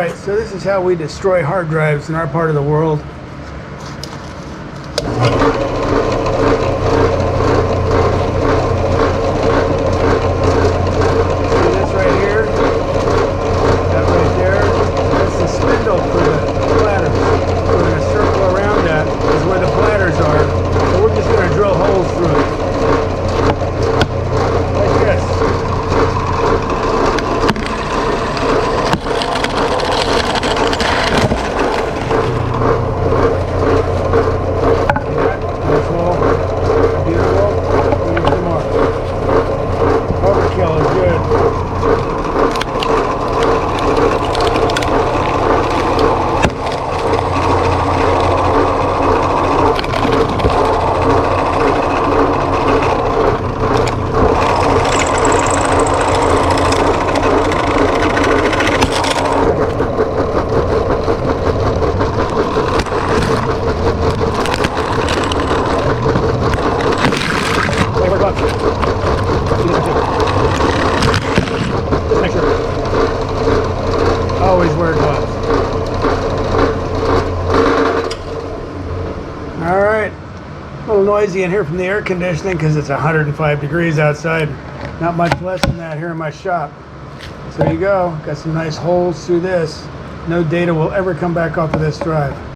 Alright, so this is how we destroy hard drives in our part of the world. See this right here? That right there? That's the spindle for the bladders. We're going to circle around that is where the bladders are. So we're just going to drill holes through it. Like this. Always wear gloves. Alright, a little noisy in here from the air conditioning because it's 105 degrees outside. Not much less than that here in my shop. So there you go, got some nice holes through this. No data will ever come back off of this drive.